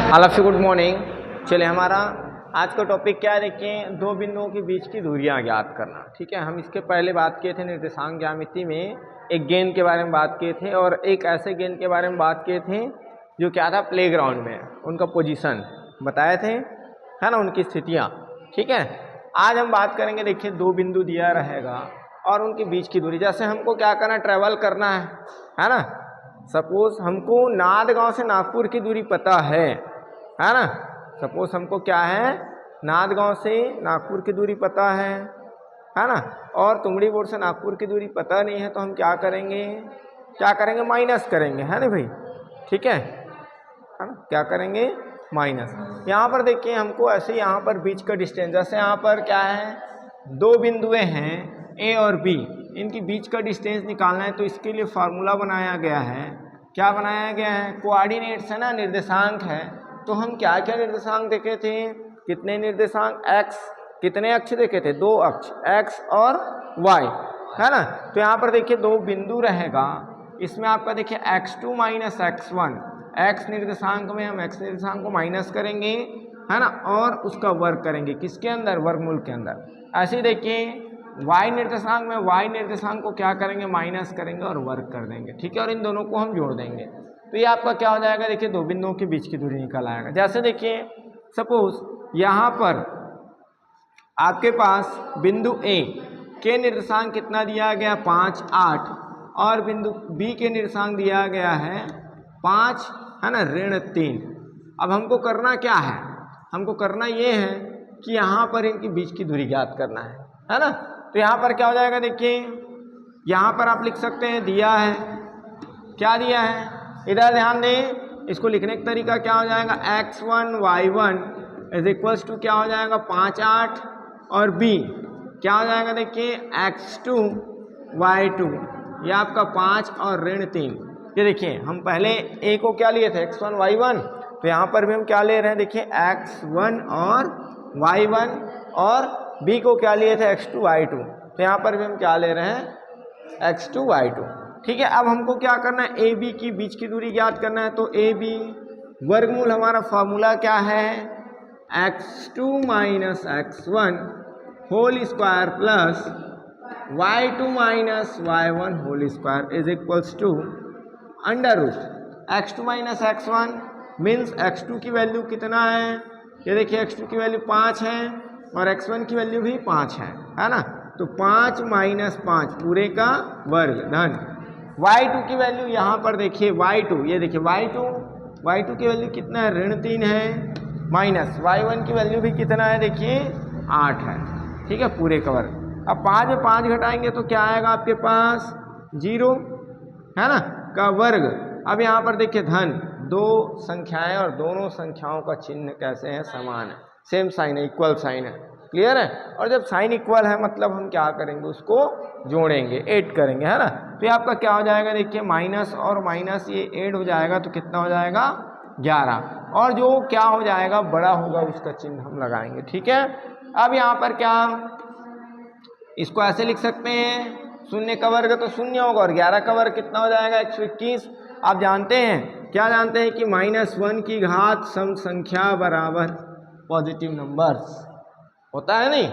All of you good morning. चलिए हमारा आज का टॉपिक क्या है, देखिए दो बिंदुओं के बीच की दूरियां ज्ञात करना। ठीक है, हम इसके पहले बात किए थे निर्देशांक ज्यामिति में एक गेंद के बारे में बात किए थे और एक ऐसे गेंद के बारे में बात किए थे जो क्या था प्लेग्राउंड में उनका पोजीशन बताए थे, है ना, उनकी स्थितियाँ। ठीक है, आज हम बात करेंगे, देखिए दो बिंदु दिया रहेगा और उनके बीच की दूरी। जैसे हमको क्या करना, ट्रेवल करना है ना। सपोज हमको नादगांव से नागपुर की दूरी पता है ना। सपोज हमको क्या है, नादगांव से नागपुर की दूरी पता है ना, और तुमड़ी बोर्ड से नागपुर की दूरी पता नहीं है, तो हम क्या करेंगे माइनस करेंगे, है ना भाई। ठीक है ना, क्या करेंगे माइनस। यहाँ पर देखिए हमको ऐसे यहाँ पर बीच का डिस्टेंस, जैसे यहाँ पर क्या है, दो बिंदुएं हैं ए और बी, इनकी बीच का डिस्टेंस निकालना है। तो इसके लिए फार्मूला बनाया गया है। क्या बनाया गया है, कोऑर्डिनेट्स है ना, निर्देशांक है। तो हम क्या क्या निर्देशांक देखे थे, कितने निर्देशांक, एक्स, कितने अक्ष देखे थे, दो अक्ष एक्स और वाई, है ना। तो यहाँ पर देखिए दो बिंदु रहेगा, इसमें आपका देखिए x2 माइनस x1, एक्स निर्देशांक में हम एक्स निर्देशांक को माइनस करेंगे, है ना, और उसका वर्ग करेंगे किसके अंदर, वर्गमूल के अंदर। ऐसे देखिए y निर्देशांक में y निर्देशांक को क्या करेंगे, माइनस करेंगे और वर्ग कर देंगे। ठीक है, और इन दोनों को हम जोड़ देंगे। तो ये आपका क्या हो जाएगा, देखिए दो बिंदुओं के बीच की दूरी निकल आएगा। जैसे देखिए सपोज यहाँ पर आपके पास बिंदु ए के निर्देशांक कितना दिया गया, 5, 8, और बिंदु बी के निर्देशांक दिया गया है 5, है ना, ऋण 3। अब हमको करना क्या है, हमको करना ये है कि यहाँ पर इनकी बीच की दूरी ज्ञात करना है ना। तो यहाँ पर क्या हो जाएगा, देखिए यहाँ पर आप लिख सकते हैं, दिया है, क्या दिया है, इधर ध्यान दें, इसको लिखने का तरीका क्या हो जाएगा, x1 y1 is equals to क्या हो जाएगा 5, 8, और b क्या हो जाएगा, देखिए x2 y2, ये आपका 5 और ऋण 3। ये देखिए हम पहले a को क्या लिए थे, x1 y1, तो यहाँ पर भी हम क्या ले रहे हैं, देखिए x1 और y1, और b को क्या लिए थे, x2 y2, तो यहाँ पर भी हम क्या ले रहे हैं, x2 y2। ठीक है, अब हमको क्या करना है, ए बी की बीच की दूरी ज्ञात करना है। तो ए बी वर्गमूल हमारा फॉर्मूला क्या है, x2 minus x1 whole square plus y2 minus y1 whole square is equals to under root x2 minus x1 means x2 की वैल्यू कितना है, ये देखिए x2 की वैल्यू 5 है और x1 की वैल्यू भी 5 है ना। तो 5 माइनस 5 पूरे का वर्ग धन y2 की वैल्यू यहाँ पर देखिए y2, ये देखिए y2 की वैल्यू कितना है, ऋण 3 है, माइनस y1 की वैल्यू भी कितना है, देखिए 8 है। ठीक है, पूरे का वर्ग। अब 5 में 5 घटाएंगे तो क्या आएगा आपके पास, 0, है ना, का वर्ग। अब यहाँ पर देखिए धन, दो संख्याएं और दोनों संख्याओं का चिन्ह कैसे है, समान है, सेम साइन है, इक्वल साइन है, क्लियर है। और जब साइन इक्वल है मतलब हम क्या करेंगे, उसको जोड़ेंगे, ऐड करेंगे, है ना। तो ये आपका क्या हो जाएगा, देखिए माइनस और माइनस ये ऐड हो जाएगा तो कितना हो जाएगा, 11, और जो क्या हो जाएगा बड़ा होगा उसका चिन्ह हम लगाएंगे। ठीक है, अब यहाँ पर क्या, इसको ऐसे लिख सकते हैं, शून्य का वर्ग तो शून्य होगा और 11 का वर्ग कितना हो जाएगा, 121। आप जानते हैं, क्या जानते हैं कि -1 की घात सम संख्या बराबर पॉजिटिव नंबर्स होता है, नहीं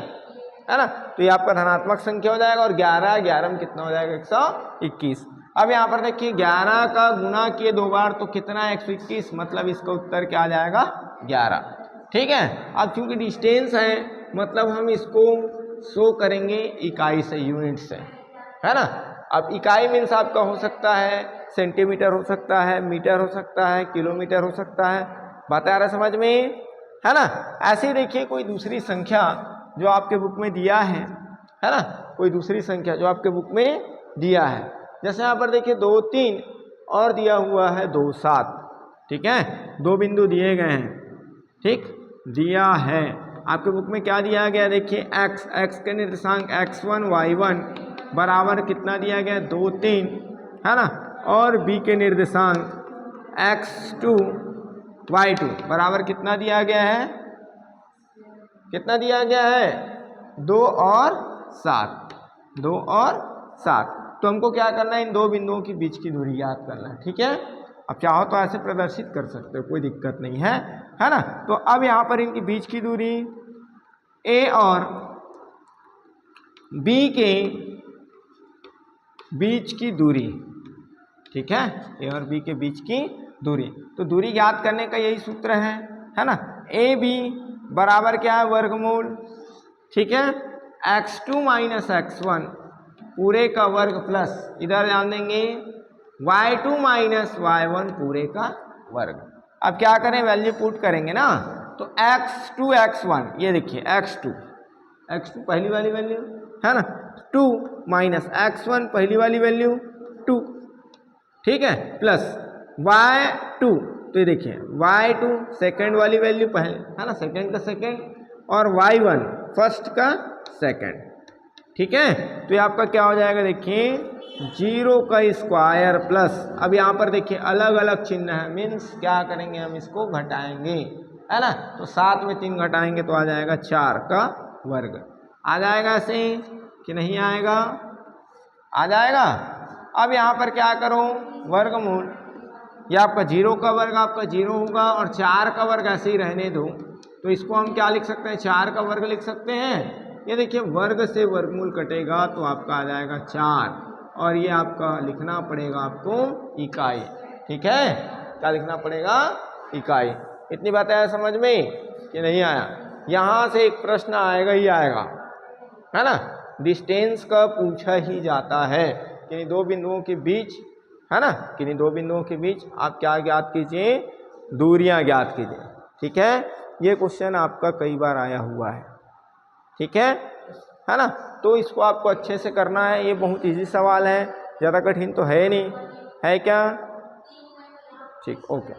है ना। तो ये आपका धनात्मक संख्या हो जाएगा और 11 में कितना हो जाएगा, 121। अब यहाँ पर देखिए 11 का गुना किए 2 बार तो कितना है, 121, मतलब इसका उत्तर क्या आ जाएगा, 11। ठीक है, अब क्योंकि डिस्टेंस है मतलब हम इसको शो करेंगे इकाई से, यूनिट से, है ना। अब इकाई मीन्स आपका हो सकता है सेंटीमीटर, हो सकता है मीटर, हो सकता है किलोमीटर, हो सकता है, बात आ रहा समझ में, है ना। ऐसे ही देखिए कोई दूसरी संख्या जो आपके बुक में दिया है ना, कोई दूसरी संख्या जो आपके बुक में दिया है, जैसे यहाँ पर देखिए 2, 3 और दिया हुआ है 2, 7। ठीक है, दो बिंदु दिए गए हैं, ठीक दिया है आपके बुक में, क्या दिया गया, देखिए x के निर्देशांक x1 y1 बराबर कितना दिया गया, 2, 3, है ना, और b के निर्देशांक x2 y2 बराबर कितना दिया गया है, कितना दिया गया है, 2 और 7, 2 और 7। तो हमको क्या करना है, इन दो बिंदुओं के बीच की दूरी याद करना है। ठीक है, अब चाहो तो ऐसे प्रदर्शित कर सकते हो, कोई दिक्कत नहीं है ना। तो अब यहाँ पर इनके बीच की दूरी ए और बी के बीच की दूरी, ठीक है, ए और बी के बीच की दूरी। तो दूरी ज्ञात करने का यही सूत्र है ना। ए बी बराबर क्या है, वर्गमूल, ठीक है, x2 माइनस x1 पूरे का वर्ग प्लस इधर जान देंगे y2 माइनस y1 पूरे का वर्ग। अब क्या करें, वैल्यू पुट करेंगे ना, तो x2 x1 ये देखिए x2 पहली वाली वैल्यू है ना, 2 माइनस x1 पहली वाली वैल्यू 2, ठीक है, प्लस y2, तो ये देखिए y2 सेकेंड वाली वैल्यू पहले है ना, सेकेंड का सेकेंड, और y1 फर्स्ट का सेकेंड, ठीक है। तो ये आपका क्या हो जाएगा, देखिए 0 का स्क्वायर प्लस, अब यहाँ पर देखिए अलग अलग चिन्ह है, मीन्स क्या करेंगे, हम इसको घटाएंगे, है ना। तो 7 में 3 घटाएंगे तो आ जाएगा 4 का वर्ग। आ जाएगा ऐसे कि नहीं आएगा, आ जाएगा। अब यहाँ पर क्या करो, वर्गमूल, ये आपका 0 का वर्ग आपका 0 होगा और 4 का वर्ग ऐसे ही रहने दो, तो इसको हम क्या लिख सकते हैं, 4 का वर्ग लिख सकते हैं। ये देखिए वर्ग से वर्गमूल कटेगा तो आपका आ जाएगा 4, और ये आपका लिखना पड़ेगा आपको इकाई, ठीक है, क्या लिखना पड़ेगा, इकाई। इतनी बात आया समझ में कि नहीं आया। यहाँ से एक प्रश्न आएगा ही आएगा, है ना, डिस्टेंस का पूछा ही जाता है, कि दो बिंदुओं के बीच, है ना, किन्हीं दो बिंदुओं के बीच आप क्या ज्ञात कीजिए, दूरियां ज्ञात कीजिए, ठीक है। ये क्वेश्चन आपका कई बार आया हुआ है, ठीक है ना। तो इसको आपको अच्छे से करना है, ये बहुत इजी सवाल है, ज़्यादा कठिन तो है नहीं, है क्या, ठीक, ओके।